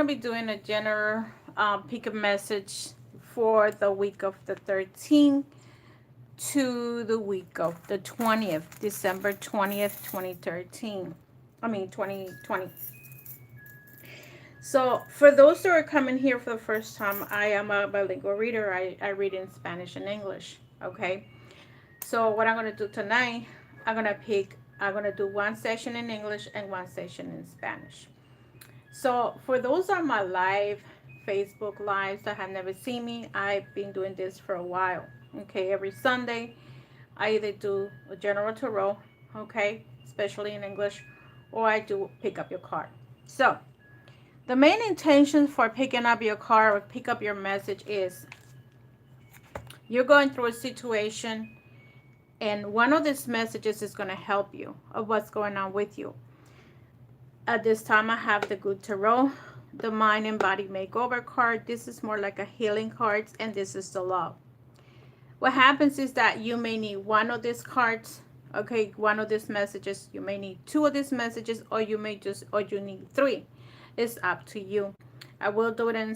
be doing a general pick a message for the week of the 13th to the week of the 20th, December 20th, 2013. I mean 2020. So for those who are coming here for the first time, I am a bilingual reader. I read in Spanish and English. Okay. So what I'm gonna do tonight, I'm gonna do one session in English and one session in Spanish. So for those on my live Facebook lives that have never seen me, I've been doing this for a while. Okay, every Sunday I either do a general tarot, okay, especially in English, or I do pick up your card. So the main intention for picking up your card or pick up your message is you're going through a situation, and one of these messages is going to help you of what's going on with you. At this time, I have the Good Tarot, the Mind and Body Makeover card. This is more like a healing card, and this is the Love. What happens is that you may need one of these cards, okay, one of these messages. You may need two of these messages, or you need three. It's up to you. I will do it in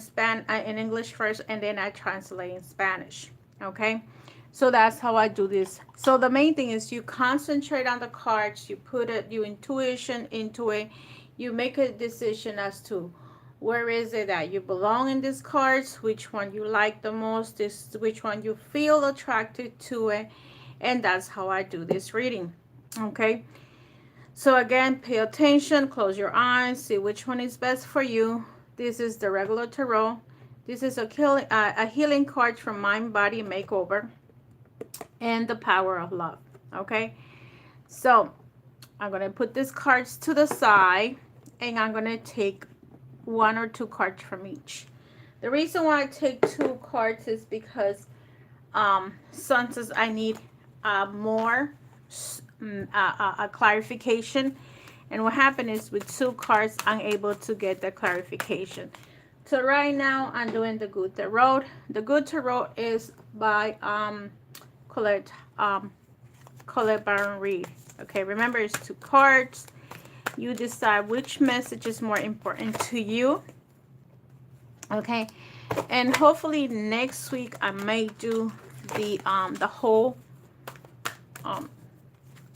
English first, and then I translate in Spanish. Okay, so that's how I do this. So the main thing is you concentrate on the cards. You put your intuition into it. You make a decision as to where is it that you belong in these cards, which one you like the most, which one you feel attracted to it, and that's how I do this reading. Okay, so again, pay attention, close your eyes, see which one is best for you. This is the regular tarot. This is a healing card from Mind Body Makeover and the Power of Love. Okay, so I'm going to put these cards to the side, and I'm going to take one or two cards from each. The reason why I take two cards is because sometimes I need more a clarification, and what happened is with two cards I'm able to get the clarification. So right now I'm doing the Good Tarot. The Good Tarot is by Colette Baron Reed. Okay, remember it's two cards. You decide which message is more important to you. Okay, and hopefully next week I may do the whole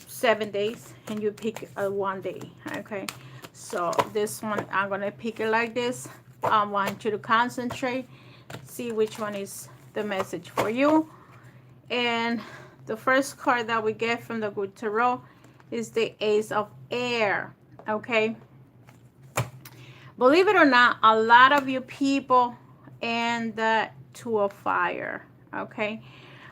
7 days, and you pick a one day. Okay, so this one I'm gonna pick it like this. I want you to concentrate, see which one is the message for you. And the first card that we get from the Good Tarot is the Ace of Air. Okay, believe it or not, a lot of you people and the Two of Fire. Okay,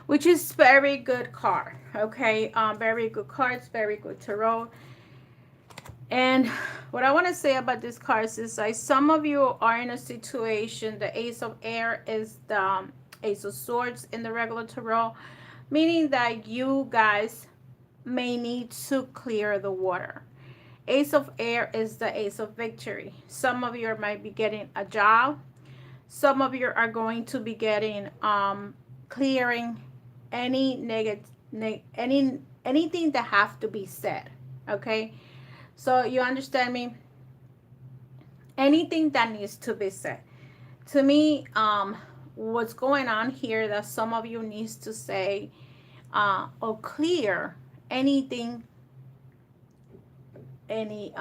which is very good card. Okay, very good cards, very good tarot. And what I want to say about these cards is like some of you are in a situation. The Ace of Air is the Ace of Swords in the regular tarot, meaning that you guys may need to clear the water. Ace of Air is the Ace of Victory. Some of you might be getting a job. Some of you are going to be getting clearing any anything that have to be said. Okay, so you understand me? Anything that needs to be said. To me, what's going on here that some of you needs to say or clear anything, any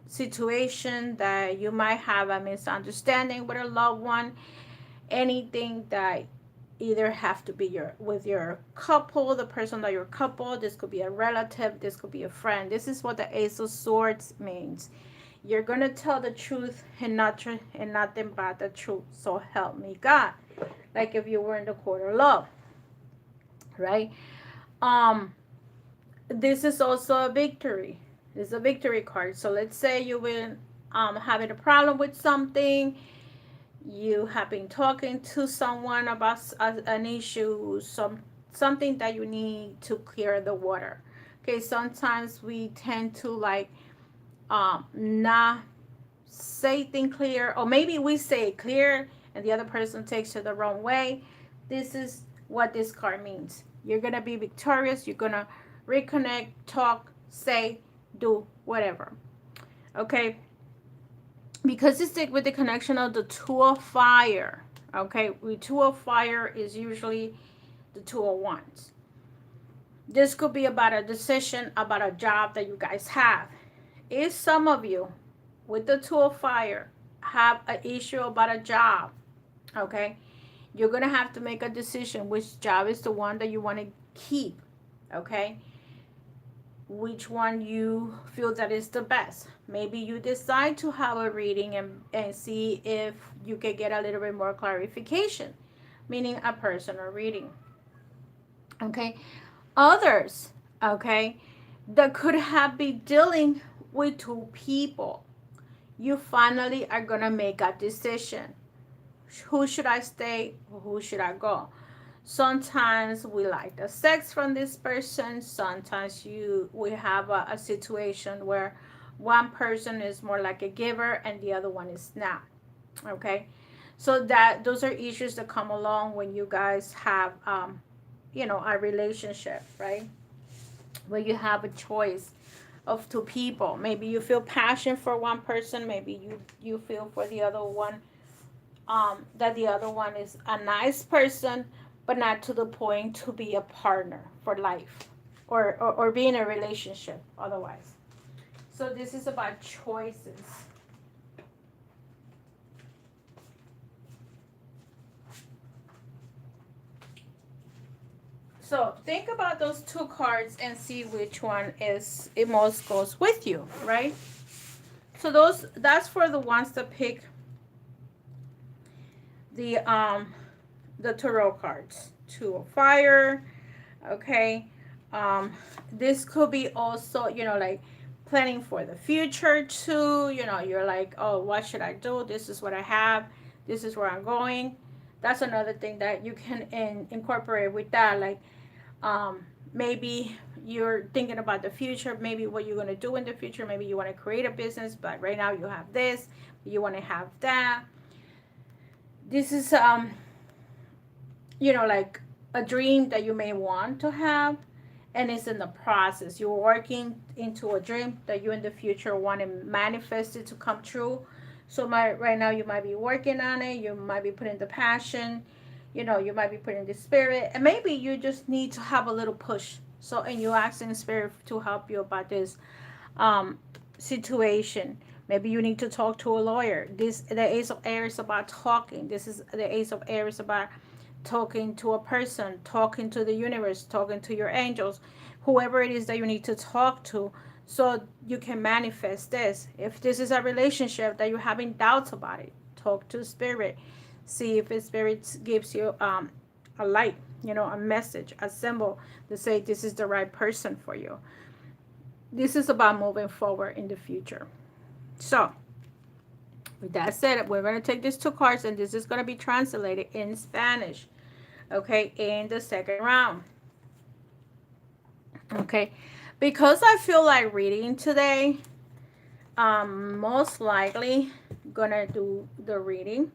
situation that you might have a misunderstanding with a loved one, anything that either have to be with your couple, the person that you're couple. This could be a relative, this could be a friend. This is what the Ace of Swords means. You're gonna tell the truth and nothing but the truth. So help me God. Like if you were in the court of law, right? This is also a victory. This is a victory card. So let's say you've been having a problem with something. You have been talking to someone about an issue, something that you need to clear the water. Okay, sometimes we tend to like not say things clear, or maybe we say it clear and the other person takes it the wrong way. This is what this card means. You're gonna be victorious. You're gonna reconnect, talk, say, do whatever. Okay, because it's with the connection of the two of fire. Okay, with two of fire is usually the two of wands. This could be about a decision about a job that you guys have. If some of you with the two of fire have an issue about a job, okay, you're gonna have to make a decision which job is the one that you want to keep. Okay, which one you feel that is the best. Maybe you decide to have a reading and see if you can get a little bit more clarification, meaning a personal reading. Okay, others, okay, that could have been dealing with two people. You finally are gonna make a decision. Who should I stay? Who should I go? Sometimes we like the sex from this person. Sometimes we have a situation where one person is more like a giver and the other one is not. Okay, so that those are issues that come along when you guys have a relationship, right? Where you have a choice of two people. Maybe you feel passion for one person, maybe you feel for the other one, that the other one is a nice person, but not to the point to be a partner for life, or be in a relationship otherwise. So this is about choices. So think about those two cards and see which one is it most goes with you, right? So that's for the ones that pick the tarot cards. Two of fire. Okay. This could be also, like planning for the future too. You're like, oh, what should I do? This is what I have. This is where I'm going. That's another thing that you can incorporate with that. Like, maybe you're thinking about the future, maybe what you're going to do in the future. Maybe you want to create a business, but right now you have this, you want to have that. This is like a dream that you may want to have, and it's in the process. You're working into a dream that you in the future want to manifest it to come true. So right now you might be working on it, you might be putting the passion, you might be putting the spirit, and maybe you just need to have a little push. So, and you asking spirit to help you about this um, situation. Maybe you need to talk to a lawyer. The Ace of Air is about talking. This is the Ace of Air is about talking to a person, talking to the universe, talking to your angels, whoever it is that you need to talk to, so you can manifest this. If this is a relationship that you're having doubts about it, talk to spirit. See if spirit gives you a light, a message, a symbol to say this is the right person for you. This is about moving forward in the future. So, with that said, we're going to take these two cards and this is going to be translated in Spanish, okay, in the second round. Okay, because I feel like reading today, I'm most likely going to do the reading.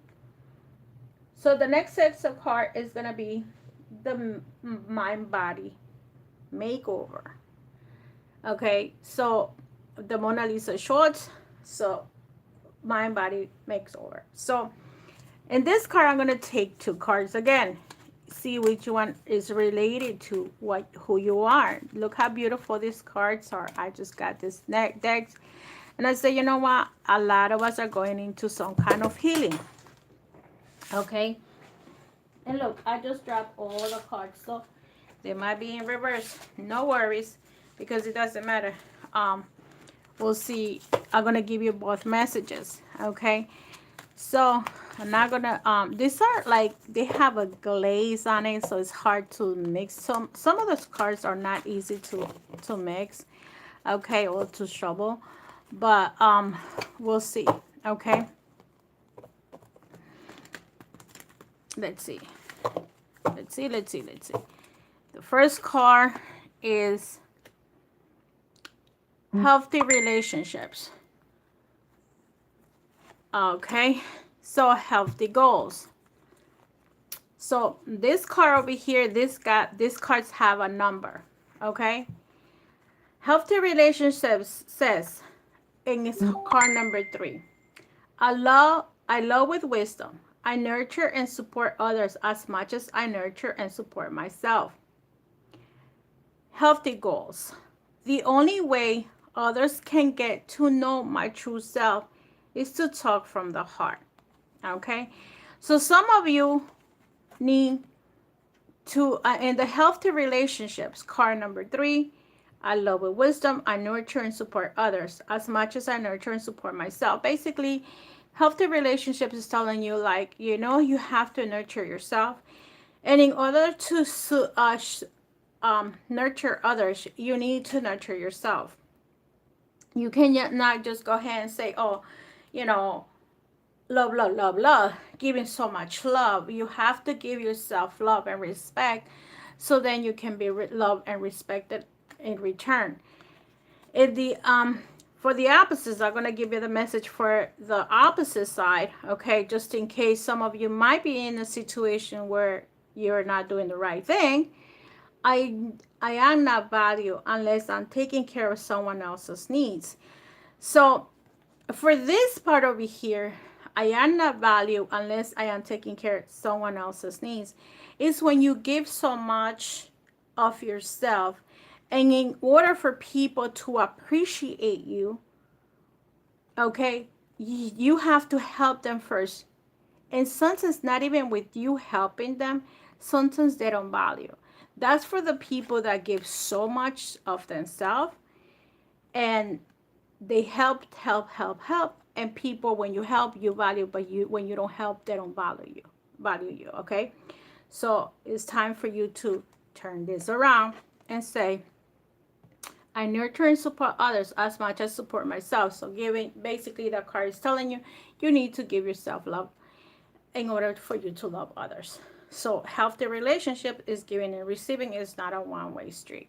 So, the next set of cards is going to be the mind body makeover. Okay, so the Mona Lisa shorts. So mind body makeover. So in this card, I'm gonna take two cards again. See which one is related to who you are. Look how beautiful these cards are. I just got this deck, and I say, you know what? A lot of us are going into some kind of healing. Okay. And look, I just dropped all the cards, so they might be in reverse. No worries, because it doesn't matter. We'll see. I'm gonna give you both messages. Okay. So I'm not gonna these are like they have a glaze on it, so it's hard to mix. Some of those cards are not easy to mix, okay, or to shuffle, but we'll see. Okay, let's see. The first card is healthy relationships. Okay, so healthy goals. So this card over here, these cards have a number. Okay, healthy relationships says in its card number 3, I love with wisdom. I nurture and support others as much as I nurture and support myself. Healthy goals. The only way others can get to know my true self is to talk from the heart. Okay? So some of you need to, in the healthy relationships, card number 3, I love with wisdom. I nurture and support others as much as I nurture and support myself. Basically, healthy relationships is telling you, like, you have to nurture yourself. And in order to nurture others, you need to nurture yourself. You can not just go ahead and say, oh, you know, love, love, love, love, giving so much love. You have to give yourself love and respect, so then you can be loved and respected in return. In the For the opposites, I'm going to give you the message for the opposite side, okay? Just in case some of you might be in a situation where you're not doing the right thing. I am not valued unless I'm taking care of someone else's needs. So for this part over here, I am not valued unless I am taking care of someone else's needs. It's when you give so much of yourself, and in order for people to appreciate you, okay, you have to help them first. And sometimes not even with you helping them, sometimes they don't value. That's for the people that give so much of themselves, and they help. And people, when you help, you value, but when you don't help, they don't value you, okay? So it's time for you to turn this around and say, I nurture and support others as much as support myself. So giving, basically, the card is telling you, you need to give yourself love in order for you to love others. So healthy relationship is giving and receiving, is not a one-way street.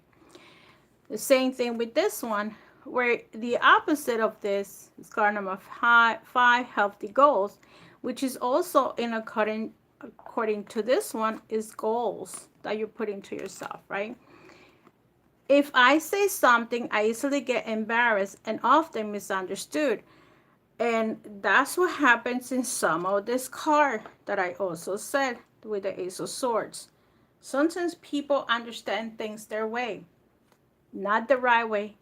The same thing with this one, where the opposite of this is card number 5, healthy goals, which is also in according to this one, is goals that you put into yourself, right? If I say something, I easily get embarrassed and often misunderstood. And that's what happens in some of this card that I also said with the Ace of Swords. Sometimes people understand things their way, not the right way,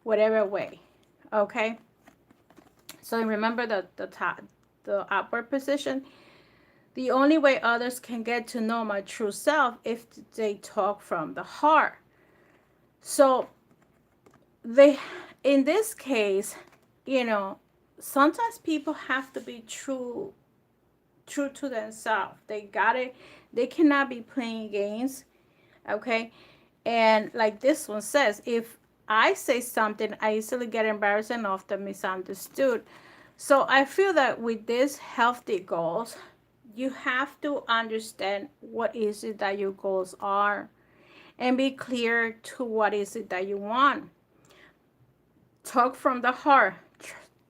whatever way. Okay? So remember the upward position. The only way others can get to know my true self if they talk from the heart. So they, in this case, sometimes people have to be true to themselves. They got it. They cannot be playing games. Okay? And like this one says, if I say something, I easily get embarrassed and often misunderstood. So I feel that with these healthy goals, you have to understand what is it that your goals are, and be clear to what is it that you want. Talk from the heart.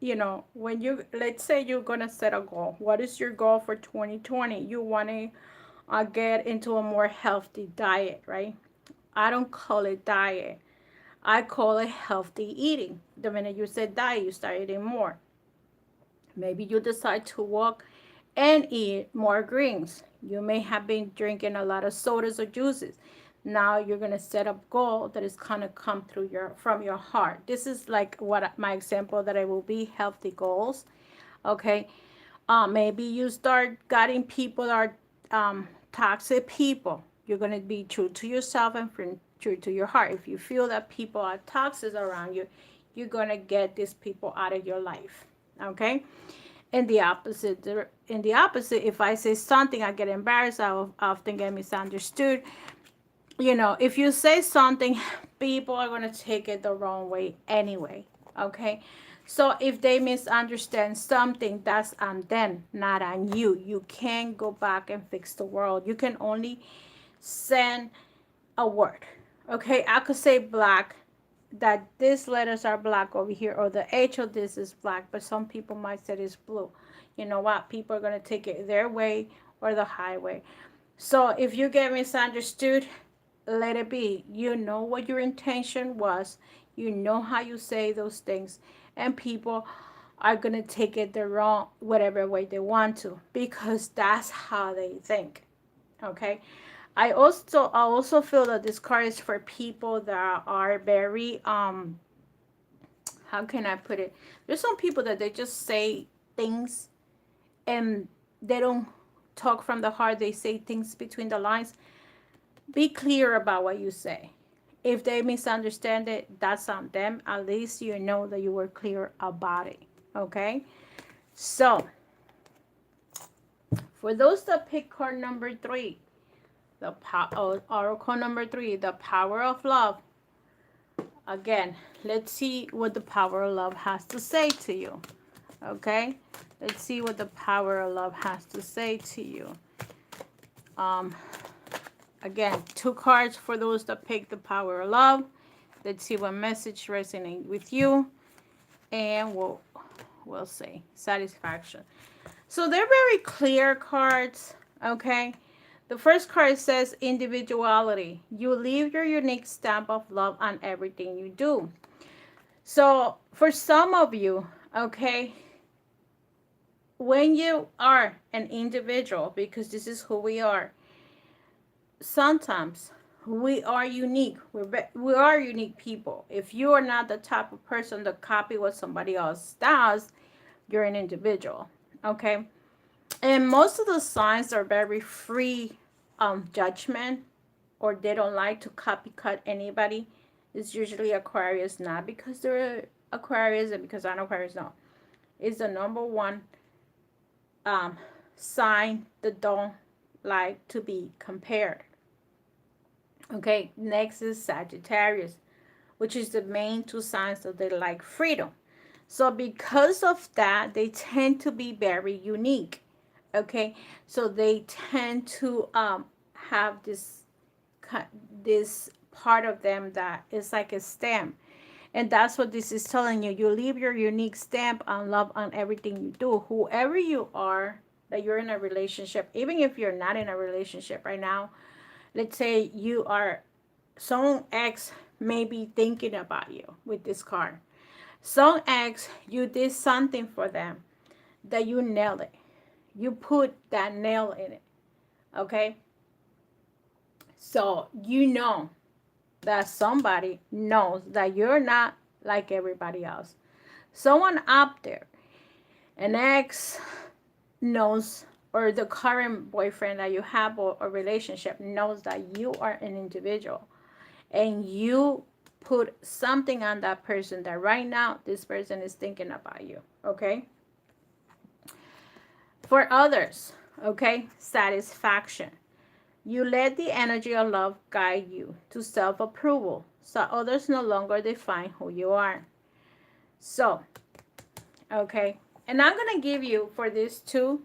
When let's say you're going to set a goal. What is your goal for 2020? You want to get into a more healthy diet, right? I don't call it diet. I call it healthy eating. The minute you said diet, you start eating more. Maybe you decide to walk and eat more greens. You may have been drinking a lot of sodas or juices. Now you're gonna set up goal that is gonna come through from your heart. This is like what my example that I will be healthy goals. Okay, maybe you start getting people that are toxic people. You're gonna be true to yourself and true to your heart. If you feel that people are toxic around you, you're gonna get these people out of your life. Okay. In the opposite, if I say something, I get embarrassed. I will often get misunderstood. If you say something, people are going to take it the wrong way anyway. Okay. So if they misunderstand something, that's on them, not on you. You can't go back and fix the world. You can only send a word. Okay. I could say black, that these letters are black over here, or the H of this is black, but some people might say it's blue. You know what? People are going to take it their way or the highway. So if you get misunderstood, let it be. You know what your intention was. You know how you say those things. And people are going to take it the wrong, whatever way they want to, because that's how they think. Okay. I also feel that this card is for people that are very, how can I put it? There's some people that they just say things and they don't talk from the heart. They say things between the lines. Be clear about what you say. If they misunderstand it, that's on them. At least you know that you were clear about it. Okay? So, for those that pick card number 3, oracle number 3, the power of love. Again, let's see what the power of love has to say to you. Okay? Let's see what the power of love has to say to you. Again, 2 cards for those that pick the power of love. Let's see what message resonates with you. And we'll see. Satisfaction. So they're very clear cards. Okay? The first card says individuality. You leave your unique stamp of love on everything you do. So for some of you, okay, when you are an individual, because this is who we are, sometimes we are unique. We are unique people. If you are not the type of person to copy what somebody else does, you're an individual. Okay? And most of the signs are very free judgment, or they don't like to copy cut anybody. It's usually Aquarius, not because they're Aquarius and because I'm Aquarius. No, it's the number one sign that don't like to be compared. Okay, next is Sagittarius, which is the main 2 signs that they like freedom. So because of that, they tend to be very unique. Okay, so they tend to have this part of them that is like a stamp, and that's what this is telling you. You leave your unique stamp on love on everything you do. Whoever you are, that you're in a relationship, even if you're not in a relationship right now, let's say you are, some ex may be thinking about you with this card. Some ex, you did something for them that you nailed it. You put that nail in it. Okay? So you know that somebody knows that you're not like everybody else. Someone up there, an ex knows, or the current boyfriend that you have, or a relationship, knows that you are an individual, and you put something on that person that right now this person is thinking about you. Okay? For others, okay, satisfaction. You let the energy of love guide you to self-approval, so others no longer define who you are. So, okay, and I'm going to give you for this too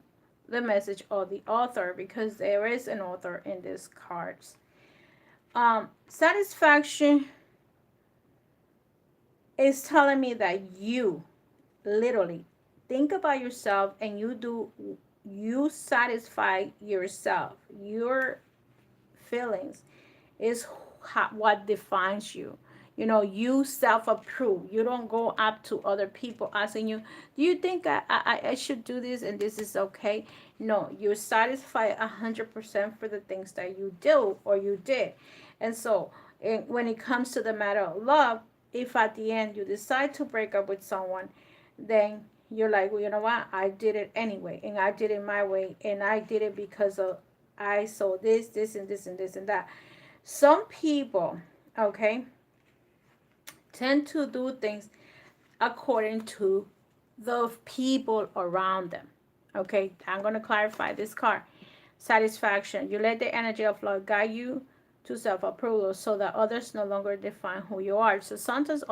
the message of the author, because there is an author in these cards. Satisfaction is telling me that you literally think about yourself, and you satisfy yourself. Your feelings is what defines you. You know, you self-approve. You don't go up to other people asking you, do you think I should do this and this is okay? No, you're satisfied 100% for the things that you do or you did. And so when it comes to the matter of love, if at the end you decide to break up with someone, then you're like, well, you know what? I did it anyway, and I did it my way, and I did it because of I saw this, this, and this, and this, and that. Some people, okay, tend to do things according to the people around them. Okay, I'm going to clarify this card. Satisfaction. You let the energy of love guide you to self-approval, so that others no longer define who you are. So sometimes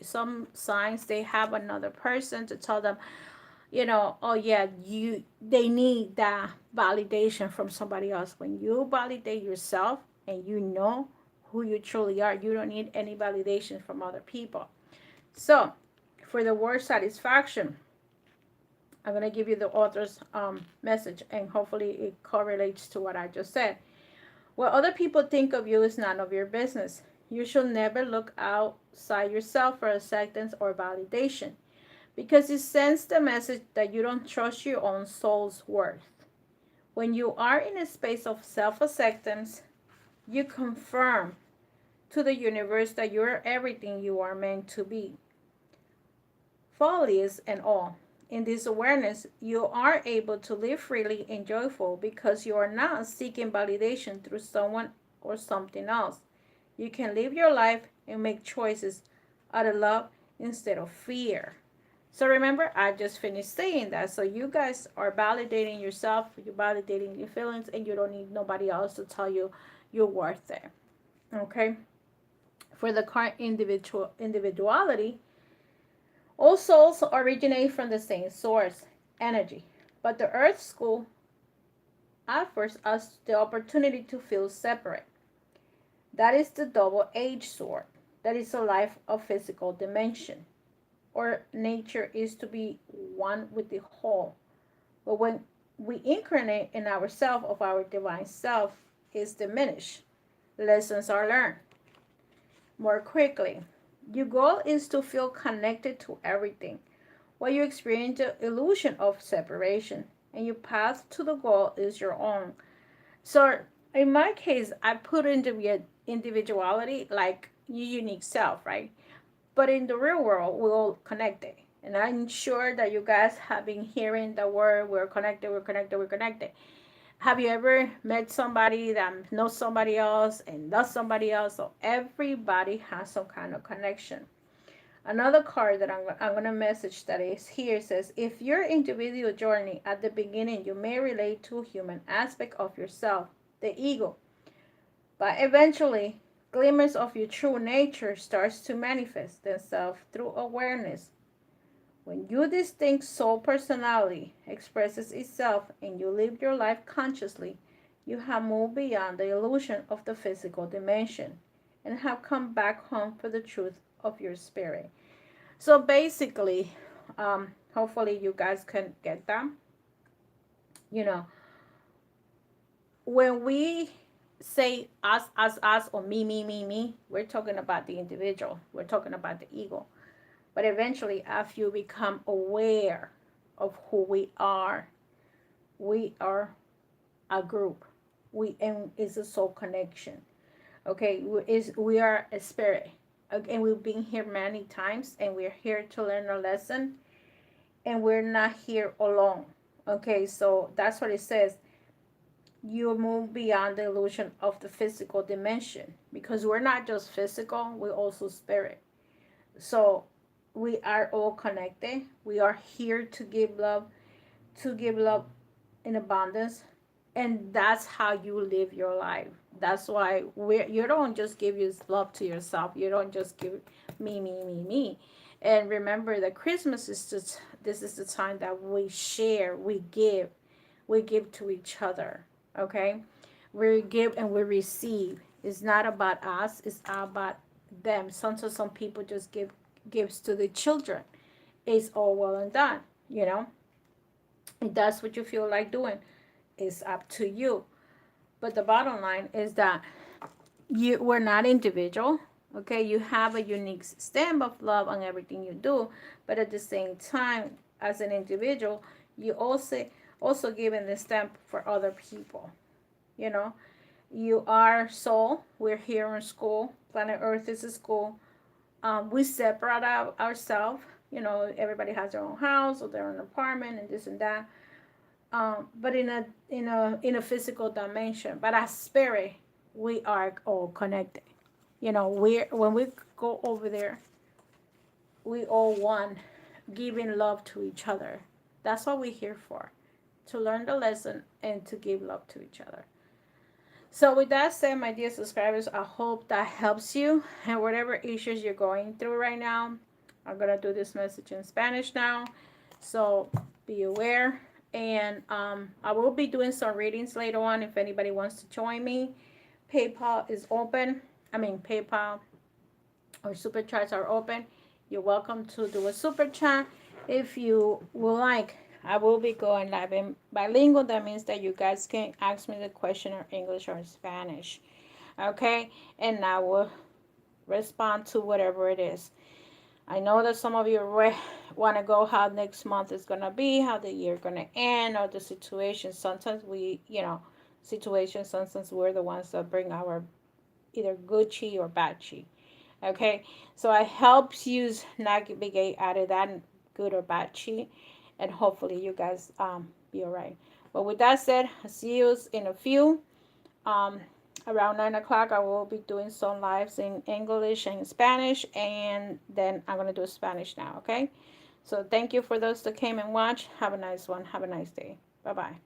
some signs, they have another person to tell them, you know, oh yeah, they need that validation from somebody else. When you validate yourself and you know who you truly are, you don't need any validation from other people. So for the word satisfaction, I'm going to give you the author's message, and hopefully it correlates to what I just said. What other people think of you is none of your business. You should never look outside yourself for acceptance or validation. because it sends the message that you don't trust your own soul's worth. When you are in a space of self-acceptance, you confirm to the universe that you're everything you are meant to be, follies and all. In this awareness, you are able to live freely and joyful because you are not seeking validation through someone or something else. You can live your life and make choices out of love instead of fear. So remember, I just finished saying that. So you guys are validating yourself, you're validating your feelings, and you don't need nobody else to tell you you're worth it. Okay? For the current individuality, all souls originate from the same source, energy. But the Earth School offers us the opportunity to feel separate. That is the double-edged sword. That is a life of physical dimension. Or nature is to be one with the whole. But when we incarnate in ourself of our divine self is diminished, lessons are learned more quickly. Your goal is to feel connected to everything, while you experience the illusion of separation, and your path to the goal is your own. So, in my case, I put individuality like your unique self, right? But in the real world, we're all connected. And I'm sure that you guys have been hearing the word we're connected, we're connected, we're connected. Have you ever met somebody that knows somebody else and knows somebody else? So everybody has some kind of connection. Another card that I'm going to message that is here says, if your individual journey at the beginning, you may relate to a human aspect of yourself, the ego. But eventually, glimmers of your true nature starts to manifest themselves through awareness. When your distinct soul personality expresses itself and you live your life consciously, you have moved beyond the illusion of the physical dimension and have come back home for the truth of your spirit. So basically, hopefully you guys can get that. You know, when we say us, or me, we're talking about the individual. We're talking about the ego. But eventually, after you become aware of who we are a group. And it's a soul connection. Okay, we are a spirit. Okay, and we've been here many times, and we're here to learn a lesson, and we're not here alone. Okay, so that's what it says. You move beyond the illusion of the physical dimension, because we're not just physical, we're also spirit. So we are all connected. We are here to give love in abundance, and that's how you live your life. That's why you don't just give your love to yourself. You don't just give me. And remember that Christmas is just, this is the time that we share, we give to each other. Okay, we give and we receive. It's not about us, it's about them. Sometimes some people just gives to the children. It's all well and done, you know. If that's what you feel like doing, it's up to you. But the bottom line is that we're not individual. Okay, you have a unique stamp of love on everything you do, but at the same time, as an individual, you also given the stamp for other people. You know, you are soul. We're here in school. Planet Earth is a school. We separate ourselves. You know, everybody has their own house or their own apartment and this and that. But in a physical dimension. But as spirit, we are all connected. You know, when we go over there, we all one, giving love to each other. That's what we're here for, to learn the lesson and to give love to each other. So with that said, my dear subscribers, I hope that helps you, and whatever issues you're going through right now, I'm gonna do this message in Spanish now, so be aware. And I will be doing some readings later on if anybody wants to join me. PayPal is open. PayPal or super chats are open. You're welcome to do a super chat if you would like. I will be going live in bilingual. That means that you guys can ask me the question in English or in Spanish. Okay? And I will respond to whatever it is. I know that some of you want to go how next month is going to be, how the year going to end, or the situation. Sometimes we, situations, sometimes we're the ones that bring our either good chi or bad chi. Okay, so I helps you navigate out of that good or bad chi, and hopefully you guys be all right. But with that said, I'll see you in a few. Um, Around 9 o'clock, I will be doing some lives in English and Spanish, and then I'm gonna do Spanish now. Okay. So thank you for those that came and watched. Have a nice one. Have a nice day. Bye bye.